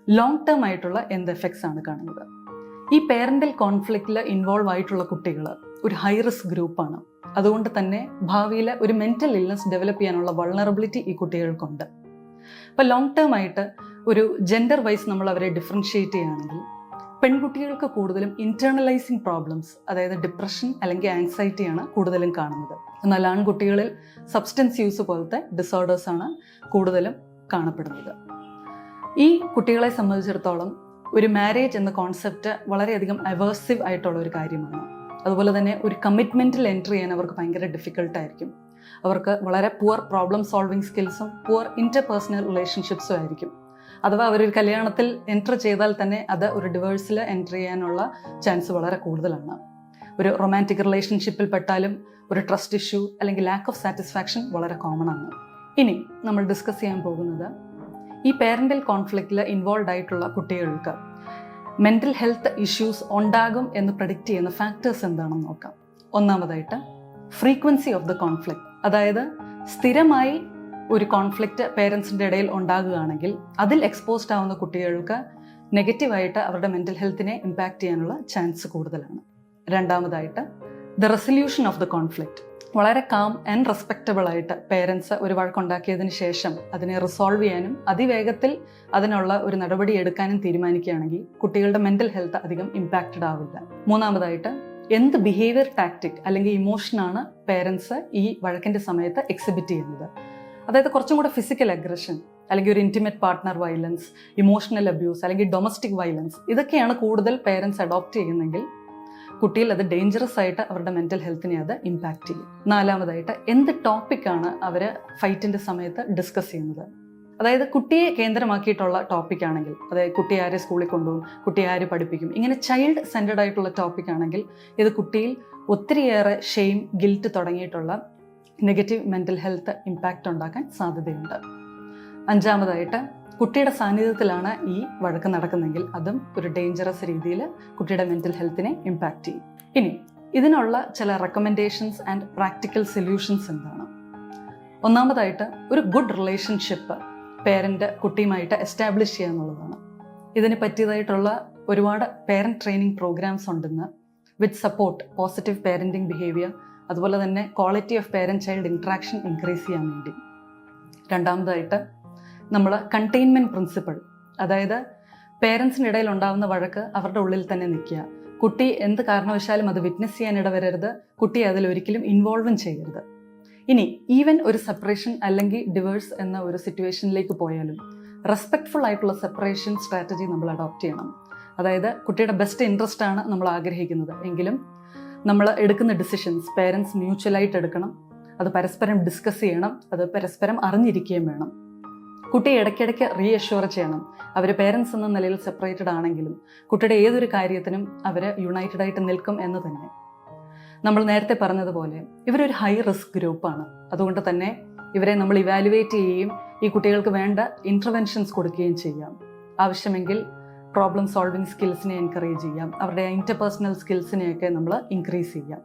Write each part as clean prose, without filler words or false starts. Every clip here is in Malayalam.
ലോങ് ടേം ആയിട്ടുള്ള എന്ത് എഫക്ട്സ് ആണ് കാണുന്നത്? ഈ പേരൻ്റൽ കോൺഫ്ലിക്റ്റിൽ ഇൻവോൾവ് ആയിട്ടുള്ള കുട്ടികൾ ഒരു ഹൈ റിസ്ക് ഗ്രൂപ്പാണ്. അതുകൊണ്ട് തന്നെ ഭാവിയിൽ ഒരു മെൻ്റൽ ഇൽനെസ് ഡെവലപ്പ് ചെയ്യാനുള്ള വൾണറബിലിറ്റി ഈ കുട്ടികൾക്കുണ്ട്. അപ്പോൾ ലോങ് ടേം ആയിട്ട് ഒരു ജെൻഡർ വൈസ് നമ്മൾ അവരെ ഡിഫറൻഷ്യേറ്റ് ചെയ്യുകയാണെങ്കിൽ പെൺകുട്ടികൾക്ക് കൂടുതലും ഇൻറ്റേർണലൈസിങ് പ്രോബ്ലംസ്, അതായത് ഡിപ്രഷൻ അല്ലെങ്കിൽ ആങ്സൈറ്റിയാണ് കൂടുതലും കാണുന്നത്. എന്നാൽ ആൺകുട്ടികളിൽ സബ്സ്റ്റൻസ് യൂസ് പോലത്തെ ഡിസോർഡേഴ്സാണ് കൂടുതലും കാണപ്പെടുന്നത്. ഈ കുട്ടികളെ സംബന്ധിച്ചിടത്തോളം ഒരു മാരേജ് എന്ന കോൺസെപ്റ്റ് വളരെയധികം അവേഴ്സീവ് ആയിട്ടുള്ള ഒരു കാര്യമാണ്. അതുപോലെ തന്നെ ഒരു കമ്മിറ്റ്മെൻറ്റിൽ എൻ്റർ ചെയ്യാൻ അവർക്ക് ഭയങ്കര ഡിഫിക്കൽട്ടായിരിക്കും. അവർക്ക് വളരെ പുവർ പ്രോബ്ലം സോൾവിങ് സ്കിൽസും പുവർ ഇൻ്റർപേഴ്സണൽ റിലേഷൻഷിപ്സും ആയിരിക്കും. അഥവാ അവരൊരു കല്യാണത്തിൽ എൻ്റർ ചെയ്താൽ തന്നെ അത് ഒരു ഡിവേഴ്സിൽ എൻ്റർ ചെയ്യാനുള്ള ചാൻസ് വളരെ കൂടുതലാണ്. ഒരു റൊമാൻറ്റിക് റിലേഷൻഷിപ്പിൽ പെട്ടാലും ഒരു ട്രസ്റ്റ് ഇഷ്യൂ അല്ലെങ്കിൽ ലാക്ക് ഓഫ് സാറ്റിസ്ഫാക്ഷൻ വളരെ കോമൺ ആണ്. ഇനി നമ്മൾ ഡിസ്കസ് ചെയ്യാൻ പോകുന്നത് ഈ പേരൻ്റൽ കോൺഫ്ലിക്റ്റിൽ ഇൻവോൾവ് ആയിട്ടുള്ള കുട്ടികൾക്ക് മെൻ്റൽ ഹെൽത്ത് ഇഷ്യൂസ് ഉണ്ടാകും എന്ന് പ്രഡിക്റ്റ് ചെയ്യുന്ന ഫാക്ടേഴ്സ് എന്താണെന്ന് നോക്കാം. ഒന്നാമതായിട്ട് ഫ്രീക്വൻസി ഓഫ് ദ കോൺഫ്ലിക്റ്റ്, അതായത് സ്ഥിരമായി ഒരു കോൺഫ്ലിക്റ്റ് പേരൻസിൻ്റെ ഇടയിൽ ഉണ്ടാകുകയാണെങ്കിൽ അതിൽ എക്സ്പോസ്ഡ് ആവുന്ന കുട്ടികൾക്ക് നെഗറ്റീവായിട്ട് അവരുടെ മെൻ്റൽ ഹെൽത്തിനെ ഇമ്പാക്റ്റ് ചെയ്യാനുള്ള ചാൻസ് കൂടുതലാണ്. രണ്ടാമതായിട്ട് the resolution of the conflict, വളരെ കാം ആൻഡ് റെസ്പെക്റ്റബിൾ ആയിട്ട് പേരൻസ് ഒരു വഴക്കുണ്ടാക്കിയതിന് ശേഷം അതിനെ റിസോൾവ് ചെയ്യാനും അതിവേഗത്തിൽ അതിനുള്ള ഒരു നടപടി എടുക്കാനും തീരുമാനിക്കുകയാണെങ്കിൽ കുട്ടികളുടെ മെൻ്റൽ ഹെൽത്ത് അധികം ഇമ്പാക്റ്റഡ് ആവില്ല. മൂന്നാമതായിട്ട് എന്ത് ബിഹേവിയർ ടാക്ടിക് അല്ലെങ്കിൽ ഇമോഷനാണ് പേരൻസ് ഈ വഴക്കിൻ്റെ സമയത്ത് എക്സിബിറ്റ് ചെയ്യുന്നത്, അതായത് കുറച്ചും കൂടെ ഫിസിക്കൽ അഗ്രഷൻ അല്ലെങ്കിൽ ഒരു intimate partner violence, emotional abuse അല്ലെങ്കിൽ ഡൊമസ്റ്റിക് വയലൻസ്, ഇതൊക്കെയാണ് കൂടുതൽ പേരൻസ് അഡോപ്റ്റ് ചെയ്യുന്നെങ്കിൽ കുട്ടിയിൽ അത് ഡേഞ്ചറസ് ആയിട്ട് അവരുടെ മെൻ്റൽ ഹെൽത്തിനെ അത് ഇമ്പാക്റ്റ് ചെയ്യും. നാലാമതായിട്ട് എന്ത് ടോപ്പിക്കാണ് അവർ ഫൈറ്റിൻ്റെ സമയത്ത് ഡിസ്കസ് ചെയ്യുന്നത്, അതായത് കുട്ടിയെ കേന്ദ്രമാക്കിയിട്ടുള്ള ടോപ്പിക് ആണെങ്കിൽ, അതായത് കുട്ടിയെ ആരെ സ്കൂളിൽ കൊണ്ടുപോകും, കുട്ടിയെ ആര് പഠിപ്പിക്കും, ഇങ്ങനെ ചൈൽഡ് സെൻറ്റേഡ് ആയിട്ടുള്ള ടോപ്പിക് ആണെങ്കിൽ ഇത് കുട്ടിയിൽ ഒത്തിരിയേറെ ഷെയിം, ഗിൽറ്റ് തുടങ്ങിയിട്ടുള്ള നെഗറ്റീവ് മെൻ്റൽ ഹെൽത്ത് ഇമ്പാക്റ്റ് ഉണ്ടാക്കാൻ സാധ്യതയുണ്ട്. അഞ്ചാമതായിട്ട് കുട്ടിയുടെ സാന്നിധ്യത്തിലാണ് ഈ വഴക്ക് നടക്കുന്നെങ്കിൽ അതും ഒരു ഡേഞ്ചറസ് രീതിയിൽ കുട്ടിയുടെ മെൻ്റൽ ഹെൽത്തിനെ ഇമ്പാക്റ്റ് ചെയ്യും. ഇനി ഇതിനുള്ള ചില റെക്കമെൻഡേഷൻസ് ആൻഡ് പ്രാക്ടിക്കൽ സൊല്യൂഷൻസ് എന്താണ്? ഒന്നാമതായിട്ട് ഒരു ഗുഡ് റിലേഷൻഷിപ്പ് പേരൻ്റ് കുട്ടിയുമായിട്ട് എസ്റ്റാബ്ലിഷ് ചെയ്യുക എന്നുള്ളതാണ്. ഇതിന് പറ്റിയതായിട്ടുള്ള ഒരുപാട് പേരൻറ്റ് ട്രെയിനിങ് പ്രോഗ്രാംസ് ഉണ്ടെന്ന്, വിത്ത് സപ്പോർട്ട് പോസിറ്റീവ് പേരൻറ്റിങ് ബിഹേവിയർ, അതുപോലെ തന്നെ quality of parent child interaction increase ചെയ്യാൻ വേണ്ടി. രണ്ടാമതായിട്ട് നമ്മൾ കണ്ടെയ്ൻമെൻറ്റ് പ്രിൻസിപ്പിൾ, അതായത് പേരൻസിൻ്റെ ഇടയിൽ ഉണ്ടാകുന്ന വഴക്ക് അവരുടെ ഉള്ളിൽ തന്നെ നിൽക്കുക, കുട്ടി എന്ത് കാരണവശാലും അത് വിറ്റ്നസ് ചെയ്യാൻ ഇടവരരുത്, കുട്ടിയെ അതിലൊരിക്കലും ഇൻവോൾവും ചെയ്യരുത്. ഇനി ഈവൻ ഒരു സെപ്പറേഷൻ അല്ലെങ്കിൽ ഡിവേഴ്സ് എന്ന ഒരു സിറ്റുവേഷനിലേക്ക് പോയാലും റെസ്പെക്ട്ഫുൾ ആയിട്ടുള്ള സെപ്പറേഷൻ സ്ട്രാറ്റജി നമ്മൾ അഡോപ്റ്റ് ചെയ്യണം. അതായത് കുട്ടിയുടെ ബെസ്റ്റ് ഇൻട്രസ്റ്റ് ആണ് നമ്മൾ ആഗ്രഹിക്കുന്നത് എങ്കിലും നമ്മൾ എടുക്കുന്ന ഡിസിഷൻസ് പേരൻസ് മ്യൂച്വലായിട്ട് എടുക്കണം, അത് പരസ്പരം ഡിസ്കസ് ചെയ്യണം, അത് പരസ്പരം അറിഞ്ഞിരിക്കുകയും വേണം. കുട്ടിയെ ഇടയ്ക്കിടയ്ക്ക് റീഅഷ്യൂർ ചെയ്യണം. അവർ പേരൻസ് എന്ന നിലയിൽ സെപ്പറേറ്റഡ് ആണെങ്കിലും കുട്ടിയുടെ ഏതൊരു കാര്യത്തിനും അവർ യുണൈറ്റഡ് ആയിട്ട് നിൽക്കും എന്ന് തന്നെ. നമ്മൾ നേരത്തെ പറഞ്ഞതുപോലെ ഇവരൊരു ഹൈ റിസ്ക് ഗ്രൂപ്പാണ്. അതുകൊണ്ട് തന്നെ ഇവരെ നമ്മൾ ഇവാലുവേറ്റ് ചെയ്യുകയും ഈ കുട്ടികൾക്ക് വേണ്ട ഇൻ്റർവെൻഷൻസ് കൊടുക്കുകയും ചെയ്യാം. ആവശ്യമെങ്കിൽ പ്രോബ്ലം സോൾവിങ് സ്കിൽസിനെ എൻകറേജ് ചെയ്യാം, അവരുടെ ഇൻ്റർപേഴ്സണൽ സ്കിൽസിനെയൊക്കെ നമ്മൾ ഇൻക്രീസ് ചെയ്യാം.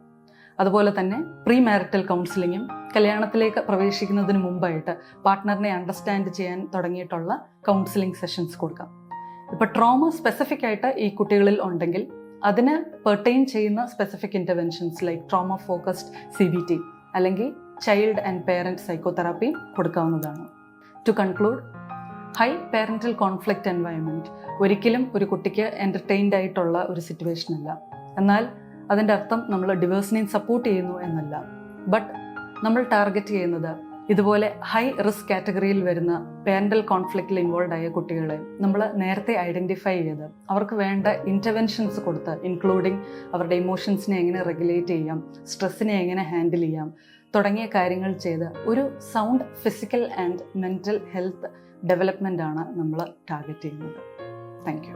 അതുപോലെ തന്നെ പ്രീ മാരിറ്റൽ കൗൺസിലിങ്ങും കല്യാണത്തിലേക്ക് പ്രവേശിക്കുന്നതിന് മുമ്പായിട്ട് പാർട്ട്ണറിനെ അണ്ടർസ്റ്റാൻഡ് ചെയ്യാൻ തുടങ്ങിയിട്ടുള്ള കൗൺസിലിംഗ് സെഷൻസ് കൊടുക്കാം. ഇപ്പോൾ ട്രോമ സ്പെസിഫിക് ആയിട്ട് ഈ കുട്ടികളിൽ ഉണ്ടെങ്കിൽ അതിന് പെർട്ടൈൻ ചെയ്യുന്ന specific interventions like trauma focused CBT അല്ലെങ്കിൽ ചൈൽഡ് ആൻഡ് പേരൻറ്റ് സൈക്കോതെറാപ്പി കൊടുക്കാവുന്നതാണ്. To conclude, high parental conflict environment ഒരിക്കലും ഒരു കുട്ടിക്ക് എൻ്റർടൈൻഡ് ആയിട്ടുള്ള ഒരു സിറ്റുവേഷൻ അല്ല. എന്നാൽ അതിൻ്റെ അർത്ഥം നമ്മൾ ഡിവേഴ്സിനെയും സപ്പോർട്ട് ചെയ്യുന്നു എന്നല്ല. ബട്ട് നമ്മൾ ടാർഗറ്റ് ചെയ്യുന്നത് ഇതുപോലെ ഹൈ റിസ്ക് കാറ്റഗറിയിൽ വരുന്ന പേരൻ്റൽ കോൺഫ്ലിക്റ്റിൽ ഇൻവോൾവ് ആയ കുട്ടികളെ നമ്മൾ നേരത്തെ ഐഡൻറ്റിഫൈ ചെയ്ത് അവർക്ക് വേണ്ട ഇൻ്റർവെൻഷൻസ് കൊടുത്ത്, ഇൻക്ലൂഡിങ് അവരുടെ ഇമോഷൻസിനെ എങ്ങനെ റെഗുലേറ്റ് ചെയ്യാം, സ്ട്രെസ്സിനെ എങ്ങനെ ഹാൻഡിൽ ചെയ്യാം തുടങ്ങിയ കാര്യങ്ങൾ ചെയ്ത് ഒരു sound physical and mental health development ആണ് നമ്മൾ ടാർഗറ്റ് ചെയ്യുന്നത്. Thank you.